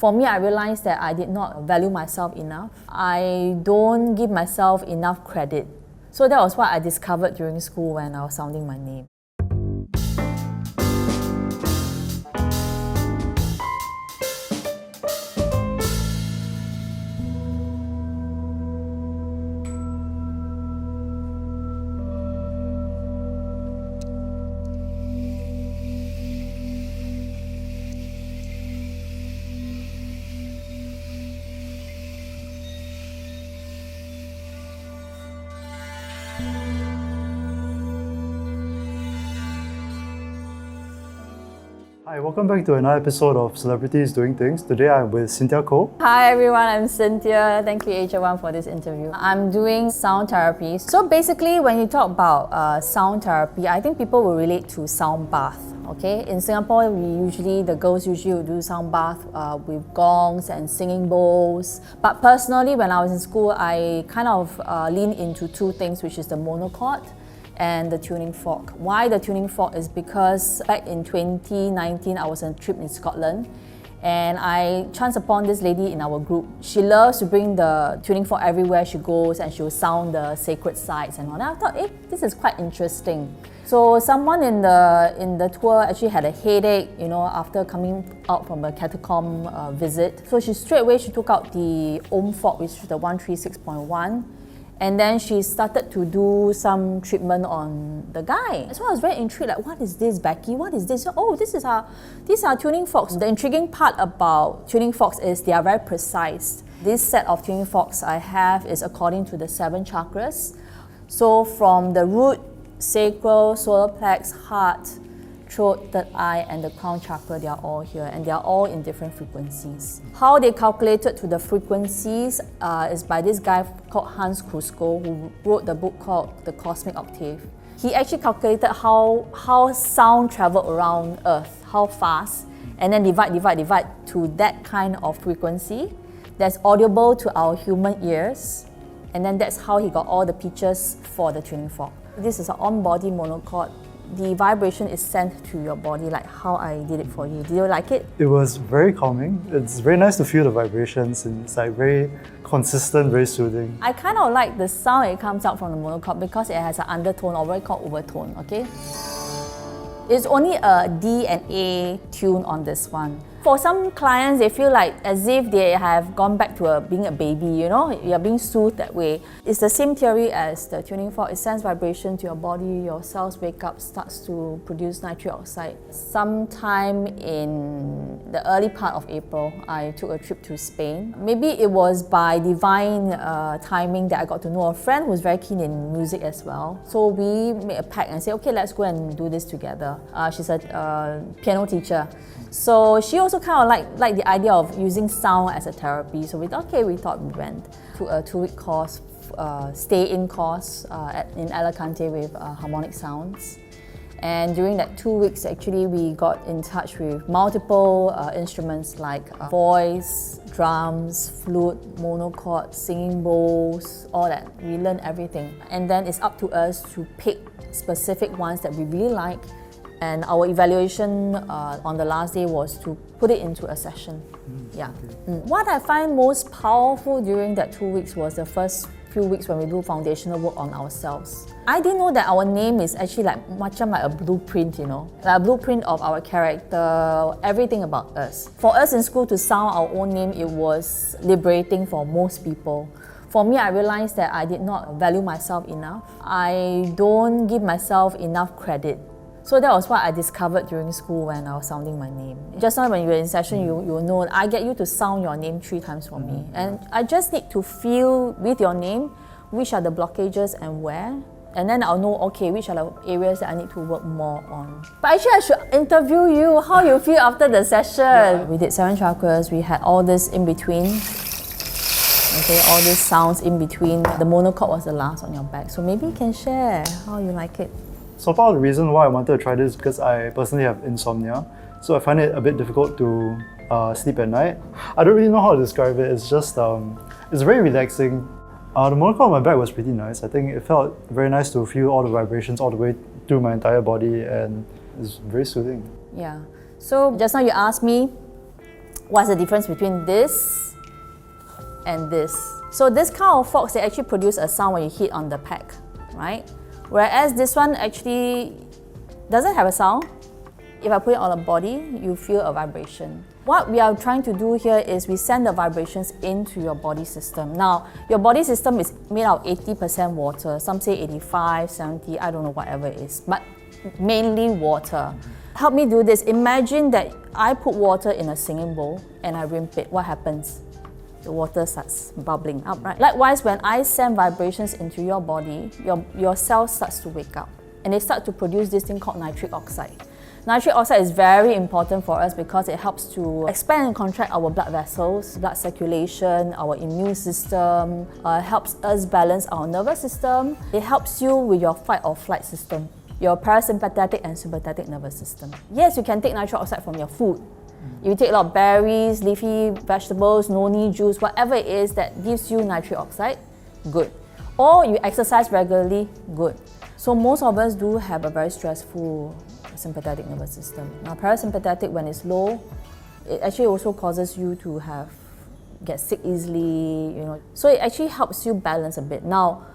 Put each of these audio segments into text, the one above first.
For me, I realized that I did not value myself enough. I don't give myself enough credit. So that was what I discovered during school when I was sounding my name. Hi, welcome back to another episode of Celebrities Doing Things. Today I'm with Cynthia Koh. Hi everyone, I'm Cynthia. Thank you AJ1 for this interview. I'm doing sound therapy. So basically when you talk about sound therapy, I think people will relate to sound bath. Okay, in Singapore, the girls usually will do sound bath with gongs and singing bowls. But personally, when I was in school, I kind of leaned into two things, which is the monochord and the tuning fork. Why the tuning fork is because back in 2019, I was on a trip in Scotland and I chanced upon this lady in our group. She loves to bring the tuning fork everywhere she goes and she will sound the sacred sites and all that. I thought, this is quite interesting. So someone in the tour actually had a headache, after coming out from a catacomb visit. So she took out the Om fork, which is the 136.1. And then she started to do some treatment on the guy. So I was very intrigued, like, what is this, Becky? What is this? Oh, these are tuning forks. The intriguing part about tuning forks is they are very precise. This set of tuning forks I have is according to the 7 chakras. So from the root, sacral, solar plex, heart, throat, third eye, and the crown chakra, they are all here and they are all in different frequencies. How they calculated to the frequencies is by this guy called Hans Krusko, who wrote the book called The Cosmic Octave. He actually calculated how sound traveled around Earth, how fast, and then divide to that kind of frequency that's audible to our human ears, and then that's how he got all the pitches for the tuning fork. This is an on-body monochord. The vibration is sent to your body, like how I did it for you. Did you like it? It was very calming. It's very nice to feel the vibrations and it's like very consistent, very soothing. I kind of like the sound it comes out from the monochord because it has an undertone or what we call overtone, okay? It's only a D and A tune on this one. For some clients, they feel like as if they have gone back to being a baby, you're being soothed that way. It's the same theory as the tuning fork. It sends vibration to your body, your cells wake up, starts to produce nitric oxide. Sometime in the early part of April, I took a trip to Spain. Maybe it was by divine timing that I got to know a friend who's very keen in music as well. So we made a pact and said, okay, let's go and do this together. She's a piano teacher. So she also kind of liked the idea of using sound as a therapy. So we thought we went to a 2-week course, stay-in course in Alicante with Harmonic Sounds. And during that 2 weeks, actually, we got in touch with multiple instruments like voice, drums, flute, monochord, singing bowls, all that. We learned everything. And then it's up to us to pick specific ones that we really like. And our evaluation on the last day was to put it into a session. What I find most powerful during that 2 weeks was the first few weeks when we do foundational work on ourselves. I didn't know that our name is actually like a blueprint, like a blueprint of our character, everything about us. For us in school to sound our own name, it was liberating for most people. For me, I realized that I did not value myself enough. I don't give myself enough credit. So that was what I discovered during school when I was sounding my name. Just now when you were in session, you will know I get you to sound your name 3 times for me. And I just need to feel with your name which are the blockages and where. And then I'll know, okay, which are the areas that I need to work more on. But actually I should interview you, how you feel after the session. We did 7 chakras, we had all this in between. Okay, all these sounds in between. The monochord was the last on your back. So maybe you can share how you like it. So part of the reason why I wanted to try this is because I personally have insomnia. So I find it a bit difficult to sleep at night. I don't really know how to describe it. It's just, it's very relaxing. The monochord on my back was pretty nice. I think it felt very nice to feel all the vibrations all the way through my entire body and it's very soothing. Yeah. So just now you asked me, What's the difference between this and this? So this kind of forks, they actually produce a sound when you hit on the pack, right? Whereas this one actually doesn't have a sound. If I put it on the body, you feel a vibration. What we are trying to do here is we send the vibrations into your body system. Now, your body system is made out of 80% water. Some say 85, 70, I don't know, whatever it is, but mainly water. Help me do this. Imagine that I put water in a singing bowl and I rimp it. What happens? The water starts bubbling up, right? Likewise, when I send vibrations into your body, your cells starts to wake up and they start to produce this thing called nitric oxide. Nitric oxide is very important for us because it helps to expand and contract our blood vessels, blood circulation, our immune system, helps us balance our nervous system. It helps you with your fight or flight system, your parasympathetic and sympathetic nervous system. Yes, you can take nitric oxide from your food. You take a lot of berries, leafy vegetables, noni juice, whatever it is that gives you nitric oxide, good. Or you exercise regularly, good. So most of us do have a very stressful sympathetic nervous system. Now parasympathetic, when it's low, it actually also causes you to get sick easily, So it actually helps you balance a bit. Now,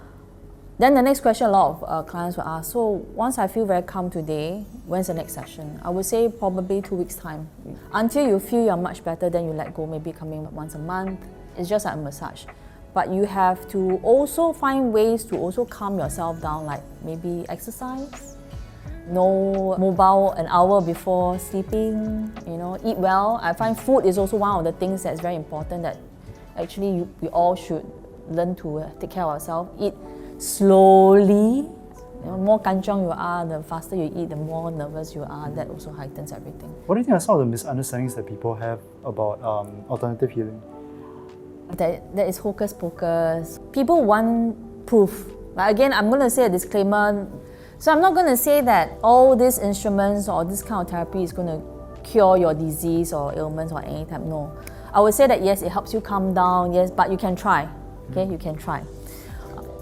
then the next question a lot of clients will ask, so once I feel very calm today, when's the next session? I would say probably 2 weeks' time. Until you feel you're much better, then you let go, maybe coming once a month. It's just like a massage. But you have to also find ways to also calm yourself down, like maybe exercise, no mobile an hour before sleeping, eat well. I find food is also one of the things that's very important that actually we all should learn to take care of ourselves. Eat slowly. The more kanchiong you are, the faster you eat, the more nervous you are. That also heightens everything. What do you think are some of the misunderstandings that people have about alternative healing? That is hocus pocus. People want proof. But again, I'm going to say a disclaimer. So I'm not going to say that all these instruments or this kind of therapy is going to cure your disease or ailments or anything. No. I would say that yes, it helps you calm down, yes, but you can try. Okay, you can try.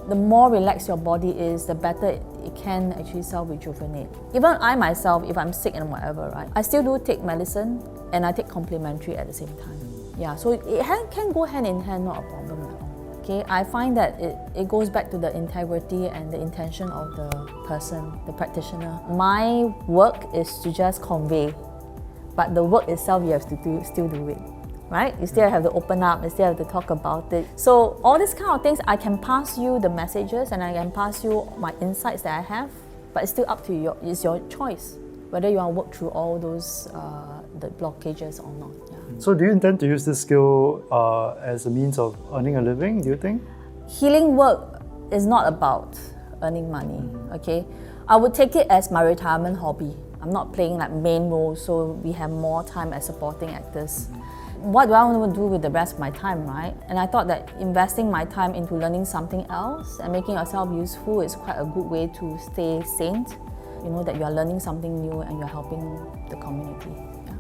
The more relaxed your body is, the better it can actually self-rejuvenate. Even I myself, if I'm sick and whatever, right, I still do take medicine and I take complementary at the same time. Yeah, so it can go hand in hand, not a problem at all. Okay, I find that it goes back to the integrity and the intention of the person, the practitioner. My work is to just convey, but the work itself you have to still do it. Right? You still have to open up, you still have to talk about it. So all these kind of things, I can pass you the messages and I can pass you my insights that I have, but it's still up to you. It's your choice whether you want to work through all those the blockages or not. Yeah. So do you intend to use this skill as a means of earning a living, do you think? Healing work is not about earning money, okay? I would take it as my retirement hobby. I'm not playing like main roles, so we have more time as supporting actors. What do I want to do with the rest of my time, right? And I thought that investing my time into learning something else and making yourself useful is quite a good way to stay sane. You know that you are learning something new and you're helping the community. Yeah.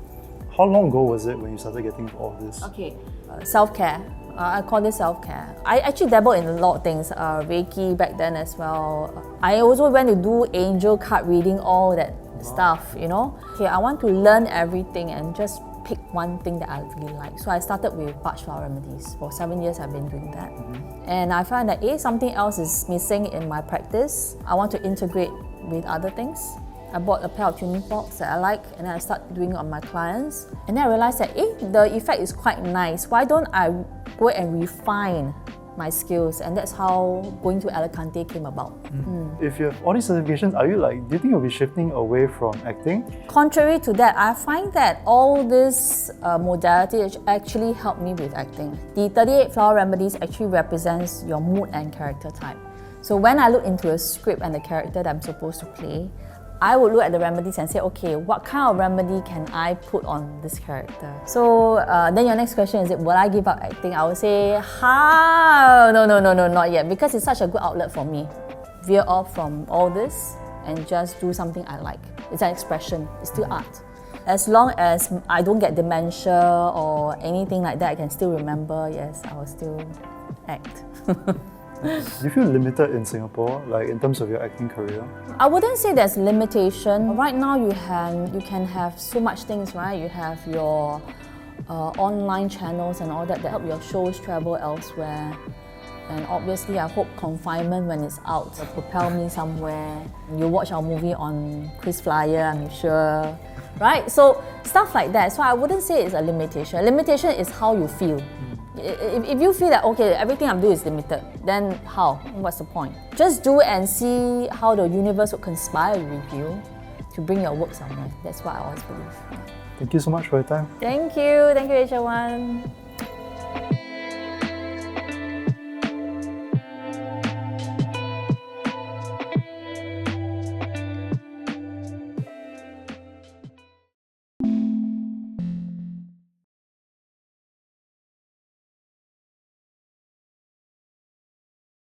How long ago was it when you started getting into all of this? Okay, self-care. I call this self-care. I actually dabble in a lot of things, Reiki back then as well. I also went to do angel card reading, all that stuff, Okay, I want to learn everything and just pick one thing that I really like. So I started with Bach Flower Remedies. For 7 years I've been doing that. And I find that something else is missing in my practice. I want to integrate with other things. I bought a pair of tuning forks that I like and then I started doing it on my clients. And then I realized that the effect is quite nice. Why don't I go and refine my skills? And that's how going to Alicante came about. If you have all these certifications, do you think you'll be shifting away from acting? Contrary to that, I find that all this modality actually helped me with acting. The 38 Flower Remedies actually represents your mood and character type. So when I look into a script and the character that I'm supposed to play, I would look at the remedies and say, okay, what kind of remedy can I put on this character? So then your next question is, will I give up acting? I would say, how? No, not yet, because it's such a good outlet for me. Veer off from all this and just do something I like. It's an expression, it's still art. As long as I don't get dementia or anything like that, I can still remember, yes, I will still act. Do you feel limited in Singapore, in terms of your acting career? I wouldn't say there's limitation. Right now you can have so much things, right? You have your online channels and all that help your shows travel elsewhere. And obviously, I hope confinement when it's out will propel me somewhere. You watch our movie on KrisFlyer, I'm sure, right? So stuff like that. So I wouldn't say it's a limitation. A limitation is how you feel. If you feel that, okay, everything I'm doing is limited, then how? What's the point? Just do it and see how the universe will conspire with you to bring your work somewhere. That's what I always believe. Thank you so much for your time. Thank you, HL1.